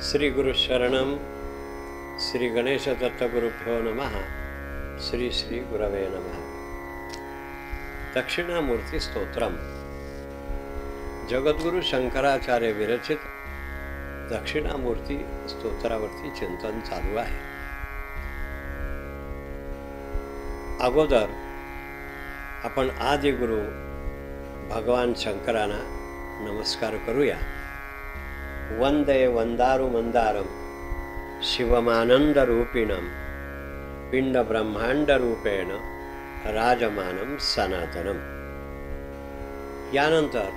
श्री गुरु शरणम श्री गणेश दत्तगुरुभ्यो नमः। श्री श्री गुरवे नमः। दक्षिणामूर्ती स्तोत्रम जगद्गुरु शंकराचार्य विरचित दक्षिणामूर्ती स्तोत्रावरती चिंतन चालू आहे। अगोदर आपण आदिगुरु भगवान शंकरांना नमस्कार करूया। वंदे वंदारु मंदारम शिवमानंद रूपिणम पिंड ब्रह्मांड रूपेण राजमानम सनातनम। यानंतर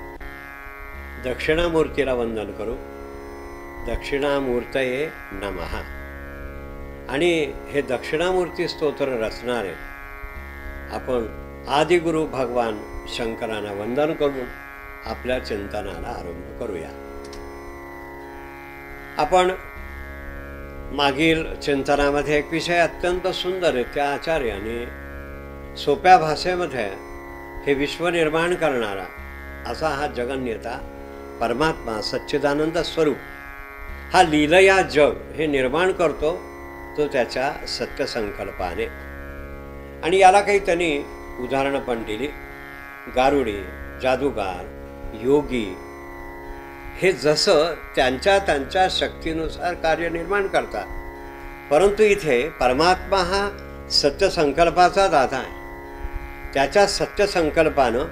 दक्षिणामूर्तीला वंदन करू। दक्षिणामूर्तये नमः। आणि हे दक्षिणामूर्ती स्तोत्र रचणारे आपण आदिगुरु भगवान शंकरांना वंदन करून आपल्या चिंतनाला आरंभ करूया। आपण मागील चिंतनामध्ये एक विषय अत्यंत सुंदर आहे, त्या आचार्याने सोप्या भाषेमध्ये हे विश्व निर्माण करणारा असा हा जगन्यता परमात्मा सच्चिदानंद स्वरूप हा लीलया जग हे निर्माण करतो तो त्याच्या सत्यसंकल्पाने। आणि याला काही त्यांनी उदाहरणं पण दिली। गारुडी, जादूगार, योगी हे जसं त्यांच्या त्यांच्या शक्तीनुसार कार्य निर्माण करतात, परंतु इथे परमात्मा हा सत्यसंकल्पाचा दाता आहे। त्याच्या सत्यसंकल्पानं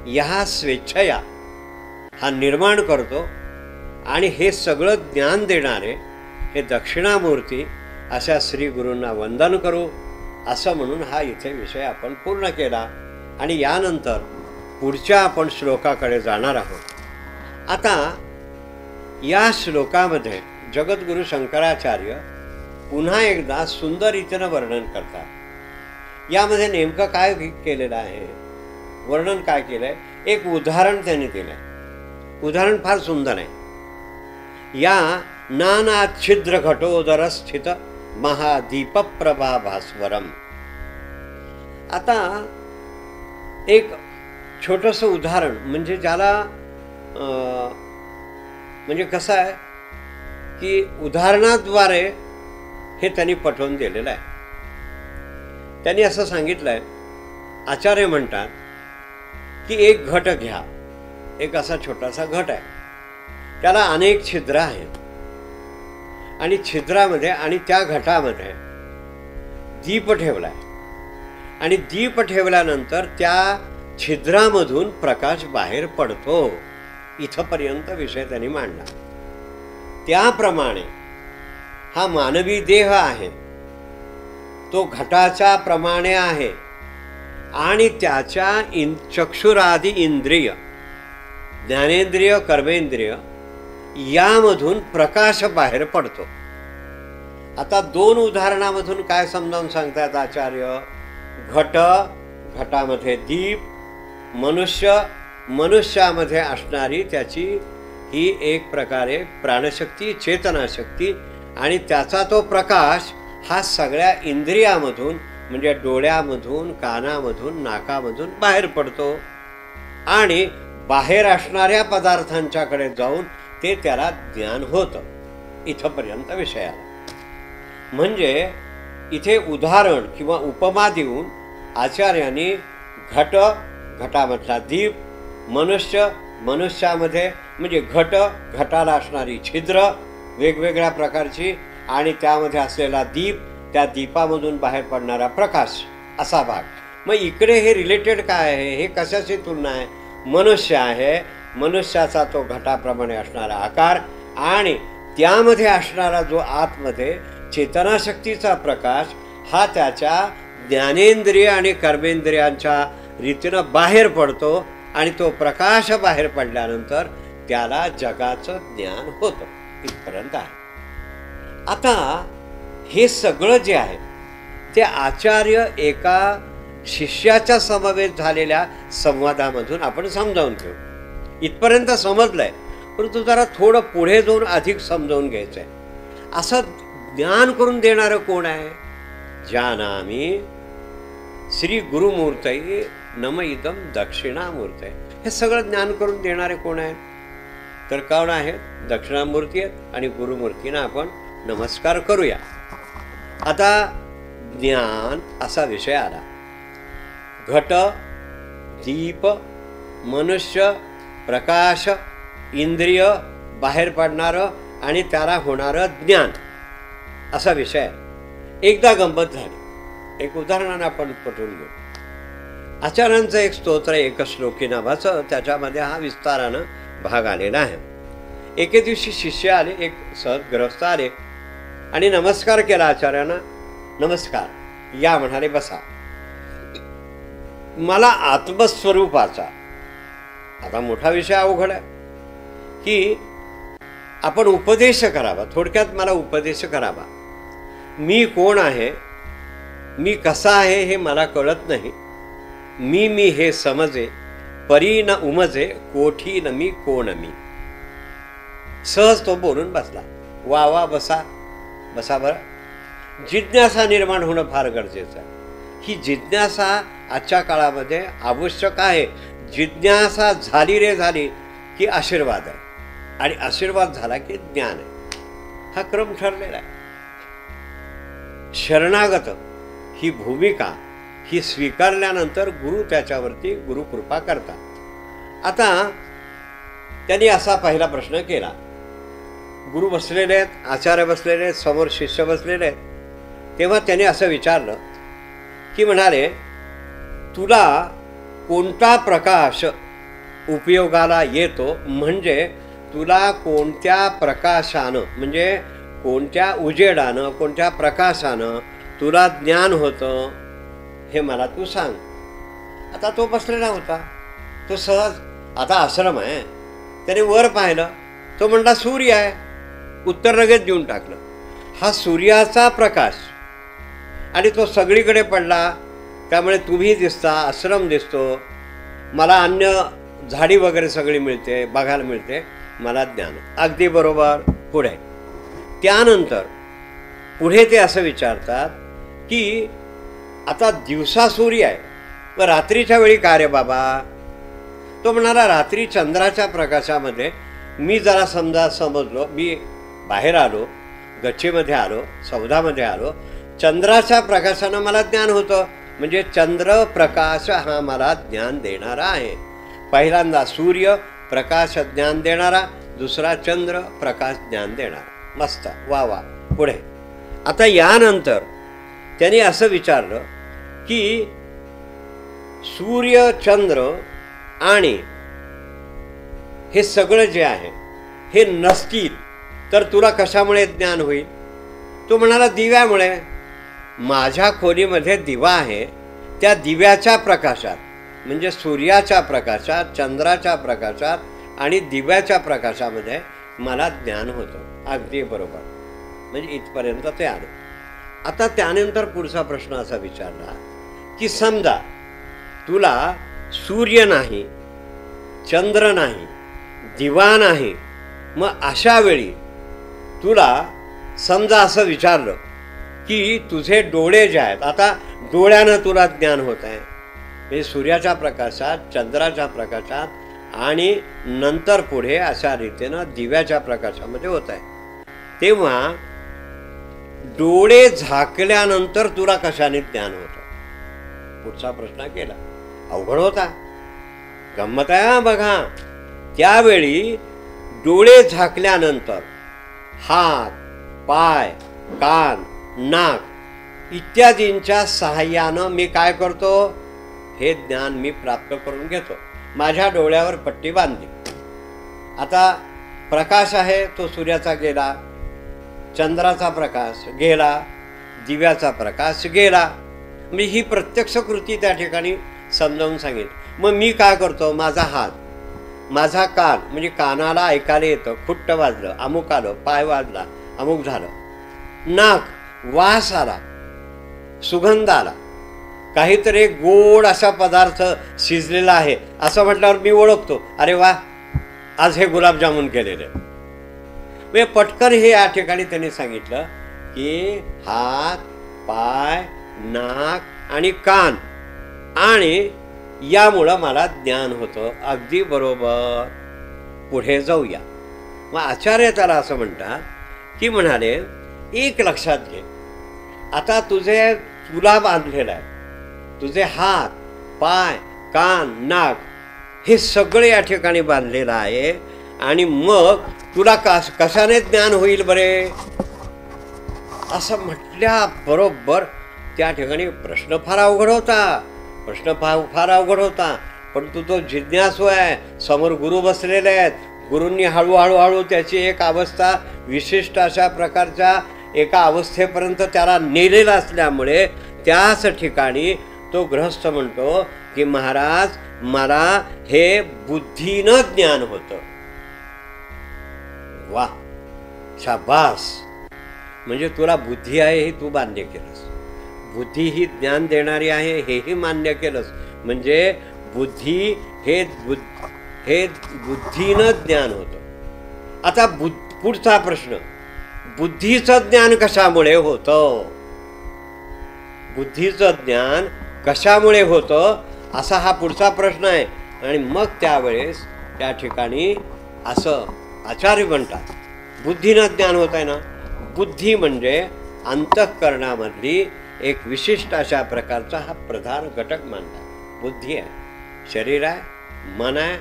ह्या स्वेच्छया हा निर्माण करतो आणि हे सगळं ज्ञान देणारे हे दक्षिणामूर्ती अशा श्री गुरूंना वंदन करू असं म्हणून हा इथे विषय आपण पूर्ण केला। आणि यानंतर पुढच्या आपण श्लोकाकडे जाणार आहोत। आता या श्लोकामध्ये जगद्गुरु शंकराचार्य पुन्हा एकदा सुंदर रीतीनं वर्णन करतात। यामध्ये नेमकं काय केलेलं आहे, वर्णन काय केलंय, एक उदाहरण त्यांनी दिलंय। उदाहरण फार सुंदर आहे। या नाना छिद्र घटोदर स्थित महादीप प्रभा भास्वरम। आता एक छोटंसं उदाहरण म्हणजे ज्याला म्हणजे कसं आहे की उदाहरणाद्वारे हे त्यांनी पटवून दिलेलं आहे। त्यांनी असं सांगितलंय, आचार्य म्हणतात की एक घट घ्या, एक असा छोटासा घट आहे, त्याला अनेक छिद्र आहेत आणि छिद्रामध्ये आणि त्या घटामध्ये दीप ठेवलाय आणि दीप ठेवल्यानंतर त्या छिद्रामधून प्रकाश बाहेर पडतो। इथपर्यंत विषय त्यांनी मांडला। त्याप्रमाणे हा मानवी देह आहे, तो घटाच्या प्रमाणे आहे आणि त्याच्या चक्षुरादी इंद्रिय, ज्ञानेंद्रिय, कर्मेंद्रिय यामधून प्रकाश बाहेर पडतो। आता दोन उदाहरणामधून काय समजावून सांगतात आचार्य, घटामध्ये दीप, मनुष्यामध्ये असणारी त्याची ही एक प्रकारे प्राणशक्ती, चेतनाशक्ती आणि त्याचा तो प्रकाश हा सगळ्या इंद्रियामधून म्हणजे डोळ्यामधून, कानामधून, नाकामधून बाहेर पडतो आणि बाहेर असणाऱ्या पदार्थांच्याकडे जाऊन ते त्याला ज्ञान होतं। इथपर्यंत विषय आला। म्हणजे इथे उदाहरण किंवा उपमा देऊन आचार्यांनी घटामधला दीप, मनुष्यामध्ये म्हणजे घटाला असणारी छिद्र वेगवेगळ्या प्रकारची आणि त्यामध्ये असलेला दीप, त्या दीपामधून बाहेर पडणारा प्रकाश असा भाग। मग इकडे हे रिलेटेड काय आहे, हे कशाची तुलना आहे, मनुष्य आहे, मनुष्याचा तो घटाप्रमाणे असणारा आकार आणि त्यामध्ये असणारा जो आतमध्ये चेतनाशक्तीचा प्रकाश हा त्याच्या ज्ञानेंद्रिय आणि कर्मेंद्रियांच्या रीतीनं बाहेर पडतो आणि तो प्रकाश बाहेर पडल्यानंतर त्याला जगाचं ज्ञान होतं। इथपर्यंत आहे। आता हे सगळं जे आहे ते आचार्य एका शिष्याच्या समवेत झालेल्या संवादामधून आपण समजावून घेऊ। इथपर्यंत समजलंय, परंतु जरा थोडं पुढे जाऊन अधिक समजावून घ्यायचं आहे। असं ज्ञान करून देणारं कोण आहे, जानामी श्री गुरुमूर्तये नम इदम दक्षिणामूर्तये। हे सगळं ज्ञान करून देणारे कोण आहेत, तर कोण आहेत? दक्षिणामूर्ती आहेत आणि गुरुमूर्तींना आपण नमस्कार करूया. आता ज्ञान असा विषय आला. घट, दीप, मनुष्य, प्रकाश, इंद्रिय, बाहेर पडणारं आणि त्याला होणारं ज्ञान असा विषय आहे. एकदा गंमत झाली. एक उदाहरणानं आपण पटवून घेऊ. आचार्यांचं एक स्तोत्र एक श्लोकी नावाचं, त्याच्यामध्ये हा विस्तारानं भाग आलेला आहे. एके दिवशी शिष्य आले, एक सहज ग्रहस्थ आले आणि नमस्कार केला आचार्यांना. नमस्कार, या म्हणाले, बसा. मला आत्मस्वरूपाचा, आता मोठा विषय अवघड आहे की आपण उपदेश करावा. थोडक्यात मला उपदेश करावा. मी कोण आहे, मी कसा आहे हे मला कळत नाही. मी हे समजे, परी न उमजे, कोठी न मी कोण मी. सहज तो बोलून बसला. वा वा, बसा बसा. बरं, जिज्ञासा निर्माण होणं फार गरजेचं आहे. ही जिज्ञासा आजच्या काळामध्ये आवश्यक आहे. जिज्ञासा झाली रे झाली की आशीर्वाद आहे, आणि आशीर्वाद झाला की ज्ञान आहे. हा क्रम ठरलेला आहे. शरणागत ही भूमिका ही स्वीकारल्यानंतर गुरु त्याच्यावरती गुरुकृपा करतात. आता त्यांनी असा पहिला प्रश्न केला. गुरु बसलेले आहेत, आचार्य बसलेले आहेत, समोर शिष्य बसलेले आहेत. तेव्हा त्याने असं विचारलं की म्हणाले, तुला कोणता प्रकाश उपयोगाला येतो, म्हणजे तुला कोणत्या प्रकाशानं, म्हणजे कोणत्या उजेडानं, कोणत्या प्रकाशानं तुला ज्ञान होतं, हे मला तू सांग. आता तो बसलेला होता. तो सहज, आता आश्रम आहे, त्याने वर पाहिलं. तो म्हणला सूर्य आहे. उत्तर लगेच देऊन टाकलं. हा सूर्याचा प्रकाश, आणि तो सगळीकडे पडला. त्यामुळे तुम्ही दिसता, आश्रम दिसतो, मला अन्य झाडी वगैरे सगळी मिळते, बघायला मिळते, मला ज्ञान. अगदी बरोबर. पुढे त्यानंतर पुढे ते असं विचारतात की आता दिवसा सूर्य आहे, व रात्रीच्या वेळी काय रे बाबा? तो म्हणाला, रात्री चंद्राच्या प्रकाशामध्ये मी जरा समजलो, मी बाहेर आलो, गच्चीमध्ये आलो, सौधामध्ये आलो, चंद्राच्या प्रकाशानं मला ज्ञान होतं. म्हणजे चंद्र प्रकाश हा मला ज्ञान देणारा आहे. पहिल्यांदा सूर्य प्रकाश ज्ञान देणारा, दुसरा चंद्र प्रकाश ज्ञान देणारा. मस्त, वा वा. पुढे आता यानंतर त्यांनी असं विचारलं की सूर्य, चंद्र आणि हे सगळं जे आहे हे नसतील तर तुला कशामुळे ज्ञान होईल? तो म्हणाला, दिव्यामुळे. माझ्या खोलीमध्ये दिवा आहे, त्या दिव्याच्या प्रकाशात, म्हणजे सूर्याच्या प्रकाशात, चंद्राच्या प्रकाशात आणि दिव्याच्या प्रकाशामध्ये मला ज्ञान होतं. अगदी बरोबर. म्हणजे इथपर्यंत ते आले. आता त्यानंतर पुढचा प्रश्न असा विचारला की समजा तुला सूर्य नाही, चंद्र नाही, दिवा नाही, मग अशा वेळी तुला समजा असं विचारलं की तुझे डोळे जे आहेत, आता डोळ्यानं तुला ज्ञान होत आहे, म्हणजे सूर्याच्या प्रकाशात, चंद्राच्या प्रकाशात आणि नंतर पुढे अशा रीतीनं दिव्याच्या प्रकाशामध्ये होत आहे. तेव्हा डोळे झाकल्यानंतर तुला कशाने ज्ञान होतं? पुढचा प्रश्न केला. अवघड होता, गंमत आहे बघा. त्यावेळी डोळे झाकल्यानंतर हात, पाय, कान, नाक इत्यादींच्या सहाय्यानं मी काय करतो? हे ज्ञान मी प्राप्त करून घेतो. माझ्या डोळ्यावर पट्टी बांधली. आता प्रकाश आहे तो सूर्याचा गेला, चंद्राचा प्रकाश गेला, दिव्याचा प्रकाश गेला. मी ही प्रत्यक्ष कृती त्या ठिकाणी समजावून सांगितली. मग मी काय करतो? माझा हात, माझा कान, म्हणजे कानाला ऐकायला येतं, खुट्ट वाजलं, अमुक आलं, पाय वाजला, अमुक झालं. नाक, वास आला, सुगंध आला, काहीतरी गोड असा पदार्थ शिजलेला आहे असं म्हटल्यावर मी ओळखतो, अरे वा, आज हे गुलाबजामुन केलेले. म्हणजे पटकन हे या ठिकाणी त्यांनी सांगितलं की हात, पाय, नाक आणि कान, आणि यामुळं मला ज्ञान होतं. अगदी बरोबर. पुढे जाऊया. मग आचार्य त्याला असं म्हणतात की म्हणाले, एक लक्षात घे, आता तुला बांधलेलं आहे, तुझे हात, पाय, कान, नाक हे सगळे या ठिकाणी बांधलेलं आहे, आणि मग तुला कशाने ज्ञान होईल बरे, असं म्हटल्याबरोबर त्या ठिकाणी प्रश्न फार अवघड होता. पण तू तो जिज्ञासू आहे, समोर गुरु बसलेले आहेत, गुरूंनी हळूहळू त्याची एक अवस्था विशिष्ट अशा प्रकारच्या एका अवस्थेपर्यंत त्याला नेलेला असल्यामुळे त्याच ठिकाणी तो गृहस्थ म्हणतो की महाराज, मला हे बुद्धीनं ज्ञान होतं. वा, शाबास, म्हणजे तुला बुद्धी आहे हे तू मान्य केलंस, बुद्धी ही ज्ञान देणारी आहे हेही मान्य केलंस, म्हणजे बुद्धी हे बुद्धीनं ज्ञान होतं. आता पुढचा प्रश्न, बुद्धीचं ज्ञान कशामुळे होतं, बुद्धीचं ज्ञान कशामुळे होतं असा हा पुढचा प्रश्न आहे. आणि मग त्यावेळेस त्या ठिकाणी असं आचार्य म्हणतात, बुद्धीनं ज्ञान होत आहे ना, बुद्धी म्हणजे अंतःकरणामधली एक विशिष्ट अशा प्रकारचा हा प्रधान घटक मानला. बुद्धी आहे, शरीर आहे, मन आहे,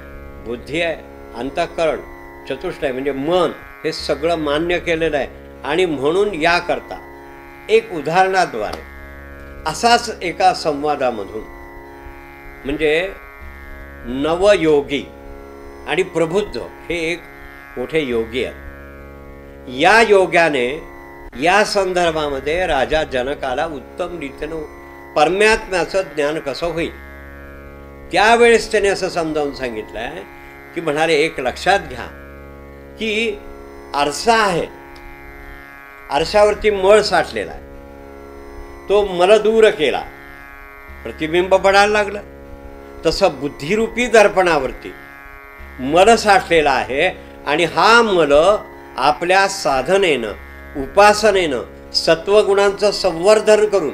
बुद्धी आहे, अंतःकरण चतुष्ट आहे, म्हणजे मन हे सगळं मान्य केलेलं आहे. आणि म्हणून याकरता एक उदाहरणाद्वारे असाच एका संवादामधून, म्हणजे नवयोगी आणि प्रबुद्ध हे एक मोठे योगी आहेत. या योग्याने या संदर्भामध्ये राजा जनकाला उत्तम रीतीनं परमात्म्याचं ज्ञान कसं होईल त्यावेळेस त्याने असं समजावून सांगितलं आहे की म्हणाले, एक लक्षात घ्या की आरसा आहे, आरशावरती मळ साठलेला आहे, तो मल दूर केला, प्रतिबिंब पडायला लागलं. तसं बुद्धिरूपी दर्पणावरती मल साठलेला आहे, आणि हा मल आपल्या साधनेनं, उपासनेनं, सत्वगुणांचं संवर्धन करून,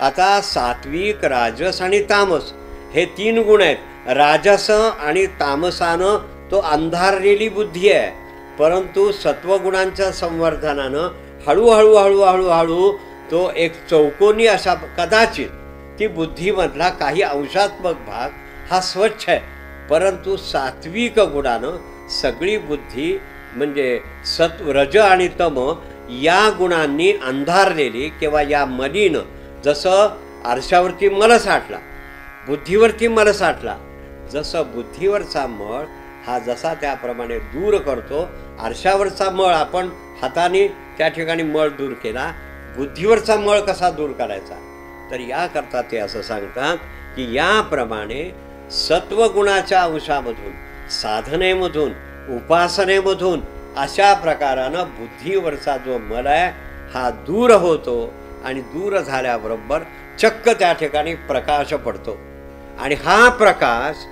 आता सात्विक, राजस आणि तामस हे 3 गुण आहेत. राजस आणि तामसानं तो अंधारलेली बुद्धी आहे, परंतु सत्वगुणांच्या संवर्धनानं हळूहळू तो एक चौकोनी असा कदाचित ती बुद्धीमधला काही अंशात्मक भाग हा स्वच्छ आहे, परंतु सात्विक गुणानं सगळी बुद्धी म्हणजे सत्व, रज आणि तम या गुणांनी अंधारलेली किंवा या मलीनं, जसं आरशावरती मल साठला, बुद्धीवरती मल साठला, जसं बुद्धीवरचा मळ हा जसा त्याप्रमाणे दूर करतो, आरशावरचा मळ आपण हाताने त्या ठिकाणी मळ दूर केला, बुद्धीवरचा मळ कसा दूर करायचा, तर याकरता ते असं सांगतात की याप्रमाणे सत्वगुणाच्या अंशामधून, साधनेमधून, उपासनेमधून अशा प्रकारानं बुद्धीवरचा जो मल आहे हा दूर होतो, आणि दूर झाल्याबरोबर चक्क त्या ठिकाणी प्रकाश पडतो, आणि हा प्रकाश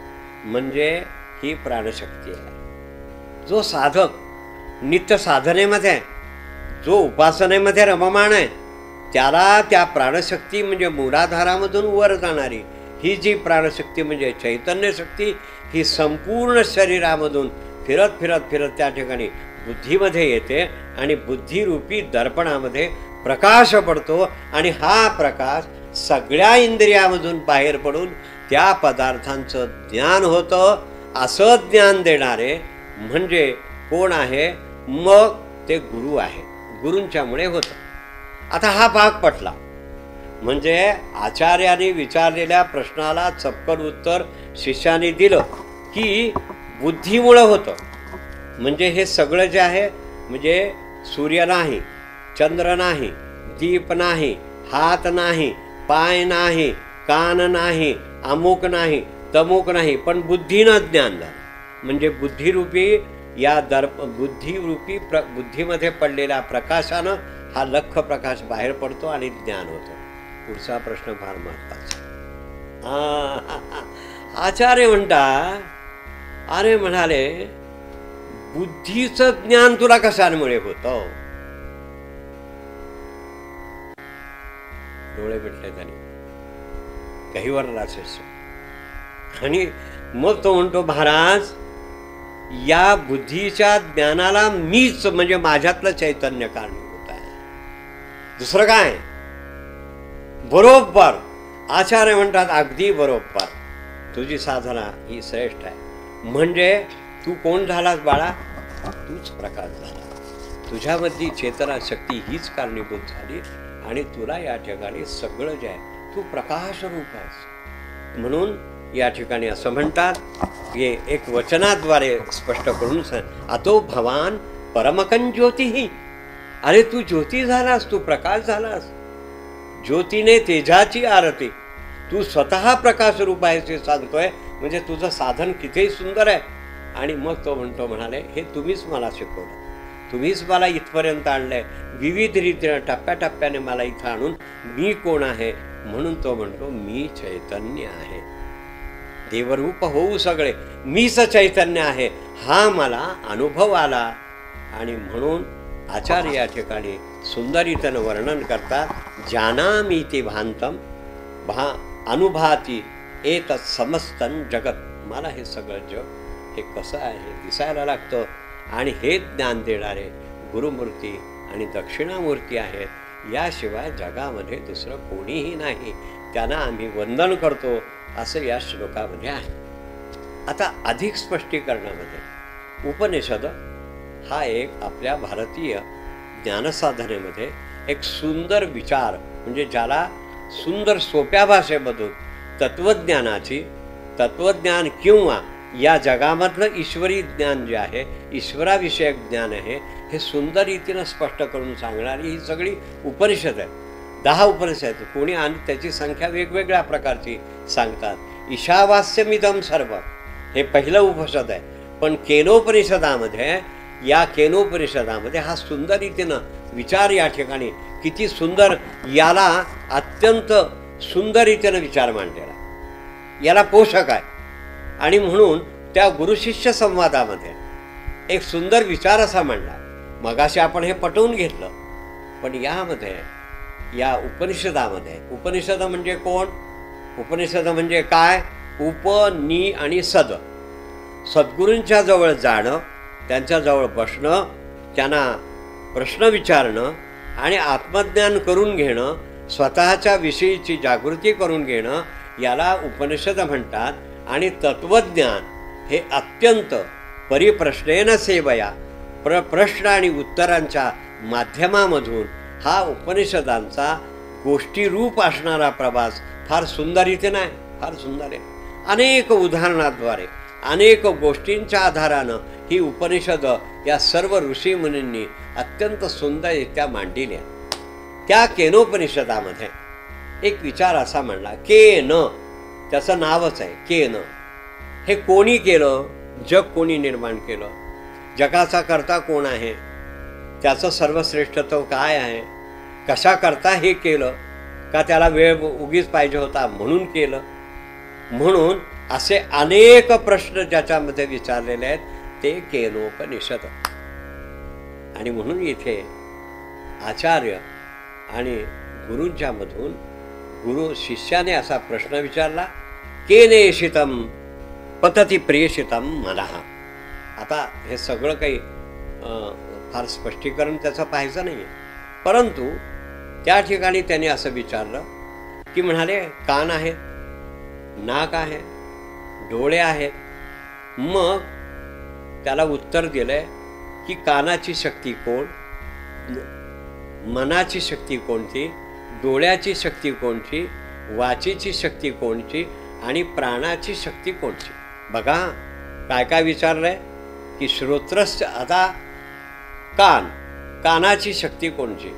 म्हणजे ही प्राणशक्ती आहे. जो साधक नित्य साधनेमध्ये, जो उपासनेमध्ये रममाण आहे, त्याला त्या प्राणशक्ती म्हणजे मूलाधारामधून वर जाणारी ही जी प्राणशक्ती म्हणजे चैतन्य शक्ती, ही संपूर्ण शरीरामधून फिरत फिरत फिरत त्या ठिकाणी बुद्धीमध्ये येते, आणि बुद्धिरूपी दर्पणामध्ये प्रकाश पडतो, आणि हा प्रकाश सगळ्या इंद्रियामधून बाहेर पडून त्या पदार्थांचं ज्ञान होतं. असं ज्ञान देणारे म्हणजे कोण आहे, मग ते गुरु आहे, गुरूंच्यामुळे होतं. आता हा भाग पटला, म्हणजे आचार्याने विचारलेल्या प्रश्नाला चपकन उत्तर शिष्याने दिलं की बुद्धीमुळं होतं. म्हणजे हे सगळं जे आहे, म्हणजे सूर्य नाही, चंद्र नाही, दीप नाही, हात नाही, पाय नाही, कान नाही, अमुक नाही, तमुक नाही, पण बुद्धीनं ज्ञान झालं. म्हणजे बुद्धिरूपी या बुद्धिरूपी बुद्धीमध्ये पडलेल्या प्रकाशानं हा लख प्रकाश बाहेर पडतो आणि ज्ञान होतं. पुढचा प्रश्न फार महत्वाचा. आचार्य म्हणता, अरे म्हणाले, बुद्धीचं ज्ञान तुला कशामुळे होतं? डोळे भेटले त्याने गहिवर राक्षस. आणि मग तो म्हणतो, महाराज, या बुद्धीच्या ज्ञानाला मीच म्हणजे माझ्यातलं चैतन्य कारणीभूत आहे, दुसरं काय. बरोबर आचार्य म्हणतात अगदी बरोबर, तुझी साधना ही श्रेष्ठ आहे. म्हणजे तू कोण झालास बाळा, तूच प्रकाश झाला. तुझ्यामधली चेतना शक्ती हीच कारणीभूत झाली आणि तुला या ठिकाणी सगळं जे आहे तू प्रकाश रूप आहेस. म्हणून या ठिकाणी असं म्हणतात की एक वचनाद्वारे स्पष्ट करून अतो भवान परमकं ज्योतिही. अरे तू ज्योती झालास, तू प्रकाश झालास. ज्योतीने तेजाची आरती, तू स्वतः प्रकाश रूप आहेस हे सांगतोय. म्हणजे तुझं साधन किती सुंदर आहे. आणि मग तो म्हणाले हे तुम्हीच मला शिकवलं, तुम्हीच मला इथपर्यंत आणलंय, विविध रीतीने टप्प्याटप्प्याने मला इथं आणून मी कोण आहे. म्हणून तो म्हणतो मी चैतन्य आहे, देवरूप होऊ सगळे मीच चैतन्य आहे, हा मला अनुभव आला. आणि म्हणून आचार्य या ठिकाणी सुंदरीतेनं वर्णन करतात. जानामी ते भांतम अनुभूती एतत् समस्तं जगत. मला हे सगळं जग हे कसं आहे हे दिसायला लागतं. आणि हे ज्ञान देणारे गुरुमूर्ती आणि दक्षिणामूर्ती आहेत. याशिवाय जगामध्ये दुसरं कोणीही नाही, त्यांना आम्ही वंदन करतो असं या श्लोकामध्ये आहे. आता अधिक स्पष्टीकरणामध्ये उपनिषद हा एक आपल्या भारतीय ज्ञानसाधनेमध्ये एक सुंदर विचार, म्हणजे ज्याला सुंदर सोप्या भाषेमधून तत्वज्ञान किंवा या जगामधलं ईश्वरी ज्ञान जे आहे, ईश्वराविषयक ज्ञान आहे, हे सुंदर रीतीनं स्पष्ट करून सांगणारी ही सगळी उपनिषद आहे. 10 उपनिषद आहेत. कोणी आणि त्याची संख्या वेगवेगळ्या प्रकारची सांगतात. ईशावास्यमिदं सर्व हे पहिलं उपनिषद आहे. पण केनोपनिषदामध्ये हा सुंदर रीतीनं विचार या ठिकाणी किती सुंदर, याला अत्यंत सुंदर रीतीनं विचार मांडलेला, याला पोषक आहे. आणि म्हणून त्या गुरुशिष्य संवादामध्ये एक सुंदर विचार असा मांडला. मगाशी आपण हे पटवून घेतलं. पण यामध्ये या उपनिषदामध्ये, उपनिषद म्हणजे कोण, उपनिषद म्हणजे काय, उप नि आणि सद. सद्गुरूंच्या जवळ जाणं, त्यांच्याजवळ बसणं, त्यांना प्रश्न विचारणं आणि आत्मज्ञान करून घेणं, स्वतःच्या विषयीची जागृती करून घेणं, याला उपनिषद म्हणतात. आणि तत्वज्ञान हे अत्यंत परिप्रश्नेन सेवया, प्रश्न आणि उत्तरांच्या माध्यमामधून हा उपनिषदांचा गोष्टीरूप असणारा प्रवास फार सुंदर रीतीनं आहे, फार सुंदर आहे. अनेक उदाहरणाद्वारे, अनेक गोष्टींच्या आधारानं ही उपनिषद या सर्व ऋषीमुनींनी अत्यंत सुंदररित्या मांडलेल्या. त्या केनोपनिषदामध्ये एक विचार असा मांडला, केन, त्याचं नावच आहे केन. हे कोणी केलं, जग कोणी निर्माण केलं, जगाचा कर्ता कोण आहे, त्याचं सर्वश्रेष्ठत्व काय आहे, कशा करता हे केलं, का त्याला वेळ उगीच पाहिजे होता म्हणून केलं. म्हणून असे अनेक प्रश्न ज्याच्यामध्ये विचारलेले आहेत ते केनोपनिषद. आणि म्हणून इथे आचार्य आणि गुरूंच्या मधून गुरु शिष्याने असा प्रश्न विचारला, केनेशितम पतती प्रेषितम मनः. आता हे सगळं काही फार स्पष्टीकरण त्याचं पाहायचं नाही आहे. परंतु त्या ठिकाणी त्याने असं विचारलं की म्हणाले कान आहेत, नाक आहे, डोळे आहेत. मग त्याला उत्तर दिलंय की कानाची शक्ती कोण, मनाची शक्ती कोणती, डोळ्याची शक्ती कोणची, वाचीची शक्ती कोणची आणि प्राणाची शक्ती कोणची. बघा काय काय विचारलंय की श्रोत्रस्य, आता कानाची शक्ती कोणची,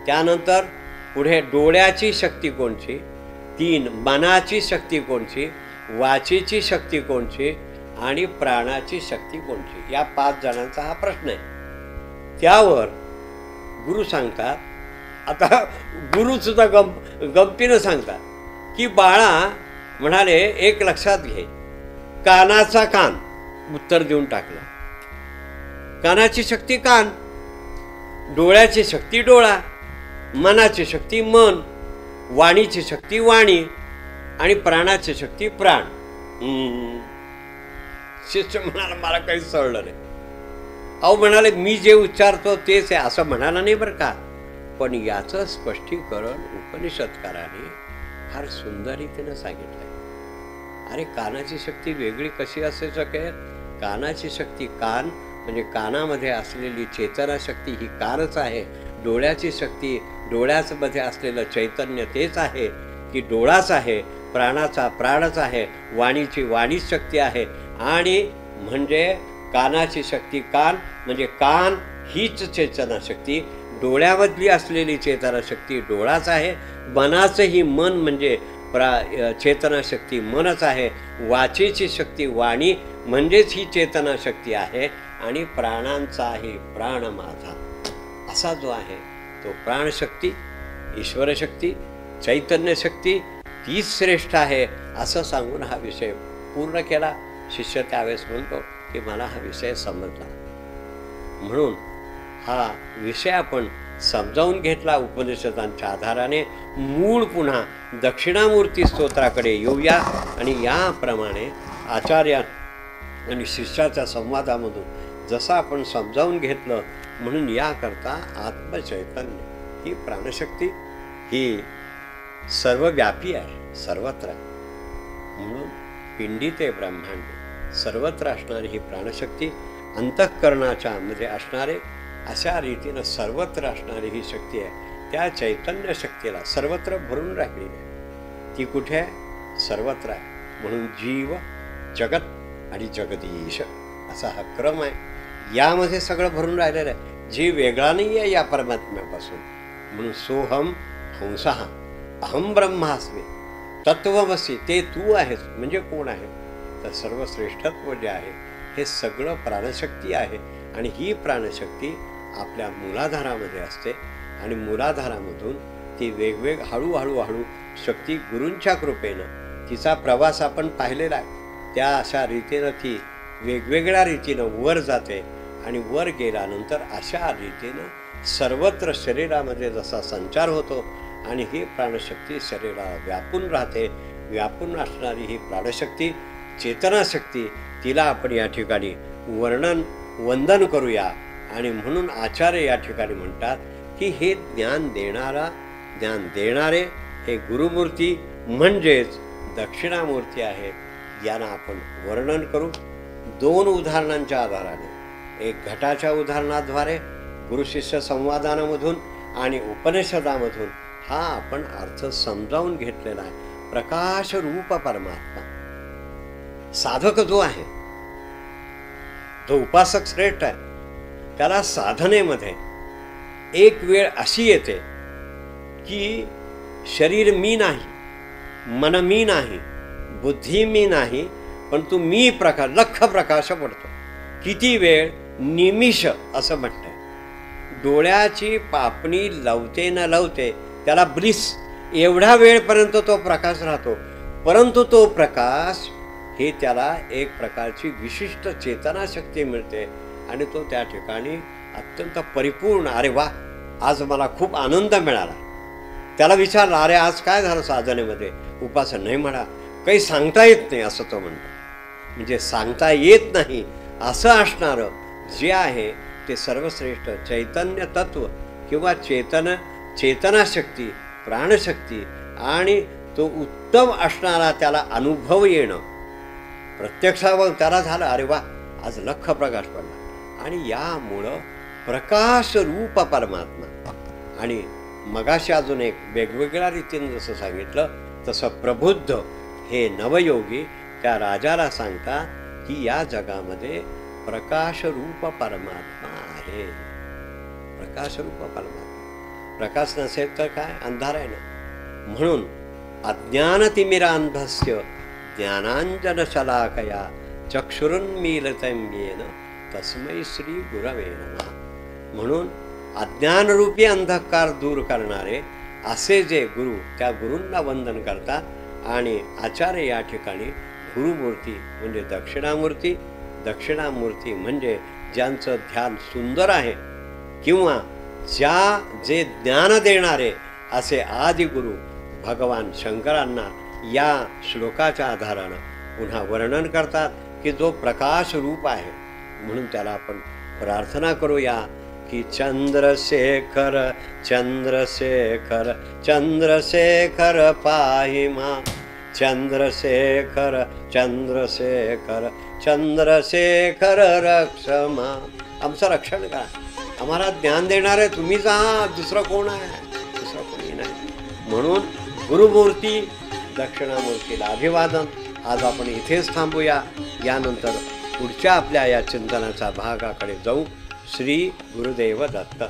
त्यानंतर पुढे डोळ्याची शक्ती कोणची, 3 मनाची शक्ती कोणची, वाचीची शक्ती कोणची आणि प्राणाची शक्ती कोणची. या 5 जणांचा हा प्रश्न आहे. त्यावर गुरु सांगतात, आता गुरु सुद्धा गमतीनं सांगतात की बाळा म्हणाले एक लक्षात घे, कानाचा कान उत्तर देऊन टाकलं. कानाची शक्ती कान, डोळ्याची शक्ती डोळा, मनाची शक्ती मन, वाणीची शक्ती वाणी आणि प्राणाची शक्ती प्राण. शिष्य म्हणाला मला काही कळलं नाही. अहो म्हणाले मी जे उच्चारतो तेच आहे असं म्हणाला नाही बरं का, पण याचं स्पष्टीकरण उपनिषदकाराने फार सुंदर रीतीनं सांगितलंय. अरे कानाची शक्ती वेगळी कशी असू शकेल? कानाची शक्ती, कान म्हणजे कानामध्ये असलेली चेतना शक्ती ही कानच आहे. डोळ्याची शक्ती, डोळ्यामध्ये असलेलं चैतन्य तेच आहे की डोळाच आहे. प्राणाचा प्राणच आहे. वाणीची वाणीच शक्ती आहे. आणि म्हणजे कानाची शक्ती कान म्हणजे कान हीच चेतना शक्ती. डोळ्यामधली असलेली चेतना शक्ती डोळाच आहे. मनाचंही मन म्हणजे चेतना शक्ती मनच आहे. वाचेची शक्ती वाणी म्हणजेच ही चेतना शक्ती आहे. आणि प्राणांचा आहे प्राण माझा असा जो आहे तो प्राणशक्ती, ईश्वरशक्ती, चैतन्य शक्ती तीच श्रेष्ठ आहे असं सांगून हा विषय पूर्ण केला. शिष्य त्यावेळेस म्हणतो की मला हा विषय समजला. म्हणून हा विषय आपण समजावून घेतला उपनिषदांच्या आधाराने. मूळ पुन्हा दक्षिणामूर्ती स्तोत्राकडे येऊया आणि याप्रमाणे आचार्य आणि शिष्याच्या संवादामधून जसं आपण समजावून घेतलं म्हणून याकरता आत्मचैतन्य ही प्राणशक्ती ही सर्वव्यापी आहे, सर्वत्र आहे. म्हणून पिंडी ते ब्रह्मांड सर्वत्र असणारी ही प्राणशक्ती अंतःकरणाच्या मध्ये असणारे अशा रीतीनं सर्वत्र असणारी ही शक्ती आहे. त्या चैतन्य शक्तीला सर्वत्र भरून राहिली आहे. ती कुठे आहे? सर्वत्र आहे. म्हणून जीव, जगत आणि जगदीश असा हा क्रम आहे. यामध्ये सगळं भरून राहिलेलं आहे. जीव वेगळा नाही आहे या परमात्म्यापासून. म्हणून सोहम हंसः अहम ब्रह्मास्मी तत्वमसी ते तू आहेस. म्हणजे कोण आहे? तर सर्वश्रेष्ठत्व जे आहे हे सगळं प्राणशक्ती आहे. आणि ही प्राणशक्ती आपल्या मूलाधारामध्ये असते आणि मूलाधारामधून ती हळूहळू शक्ती गुरूंच्या कृपेनं तिचा प्रवास आपण पाहिलेला आहे. त्या अशा रीतीनं ती वेगवेगळ्या रीतीनं वर जाते आणि वर गेल्यानंतर अशा रीतीनं सर्वत्र शरीरामध्ये जसा संचार होतो आणि ही प्राणशक्ती शरीराला व्यापून राहते. व्यापून असणारी ही प्राणशक्ती चेतनाशक्ती तिला आपण या ठिकाणी वंदन करूया. आणि म्हणून आचार्य या ठिकाणी म्हणतात की हे ज्ञान देणारे हे गुरुमूर्ती म्हणजेच दक्षिणामूर्ती आहेत. यांना आपण वर्णन करू 2 उदाहरणांच्या आधाराने. एक घटाच्या उदाहरणाद्वारे गुरुशिष्य संवादानामधून आणि उपनिषदामधून हा आपण अर्थ समजावून घेतलेला आहे. प्रकाश रूप परमात्मा साधक जो आहे, जो उपासक श्रेष्ठ आहे, त्याला साधनेमध्ये एक वेळ अशी येते की शरीर मी नाही, मन मी नाही, बुद्धी मी नाही, परंतु मी लख प्रकाश पडतो. किती वेळ? निमिष असं म्हणतंय. डोळ्याची पापणी लवते न लवते त्याला ब्लिस एवढ्या वेळपर्यंत तो प्रकाश राहतो. परंतु तो प्रकाश हे त्याला एक प्रकारची विशिष्ट चेतनाशक्ती मिळते आणि तो त्या ठिकाणी अत्यंत परिपूर्ण, अरे वा आज मला खूप आनंद मिळाला. त्याला विचारलं अरे आज काय झालं साधनेमध्ये? उपासना नाही म्हणा, काही सांगता येत नाही असं तो म्हणतो. म्हणजे सांगता येत नाही असं असणारं जे आहे ते सर्वश्रेष्ठ चैतन्य तत्व किंवा चेतनाशक्ती, प्राणशक्ती आणि तो उत्तम असणारा त्याला अनुभव येणं प्रत्यक्षावर त्याला झालं अरे वा आज लख प्रकाश पडला. आणि यामुळं प्रकाश रूप परमात्मा. आणि मगाशी अजून एक वेगवेगळ्या रीतीने जसं सांगितलं तसं प्रबुद्ध हे नवयोगी त्या राजाला सांगतात की या जगामध्ये प्रकाश रूप परमात्मा आहे. प्रकाश रूप परमात्मा. प्रकाश नसेल तर काय? अंधार आहे ना. म्हणून अज्ञानतिमिरांधस्य ज्ञानांजनशलाकया चक्षुरुन्मीलितं येन तस्मै श्री गुरवे नमः. म्हणून अज्ञानरूपी अंधकार दूर करणारे असे जे गुरु, त्या गुरूंना वंदन करतात. आणि आचार्य या ठिकाणी गुरुमूर्ती म्हणजे दक्षिणामूर्ती म्हणजे ज्यांचं ध्यान सुंदर आहे किंवा जे ज्ञान देणारे असे आदिगुरु भगवान शंकरांना या श्लोकाच्या आधारानं पुन्हा वर्णन करतात की जो प्रकाश रूप आहे, म्हणून त्याला आपण प्रार्थना करूया की चंद्रशेखर चंद्रशेखर चंद्रशेखर पाहि मा, चंद्रशेखर चंद्रशेखर चंद्रशेखर रक्ष मा. आमचं रक्षण करा, आम्हाला ज्ञान देणारे तुम्हीच आहात, दुसरं कोण आहे? दुसरं कोणी नाही. म्हणून गुरुमूर्ती दक्षिणामूर्तीला अभिवादन. आज आपण इथेच थांबूया. यानंतर पुढच्या आपल्या या चिंतनाच्या भागाकडे जाऊ. श्री गुरुदेव दत्त.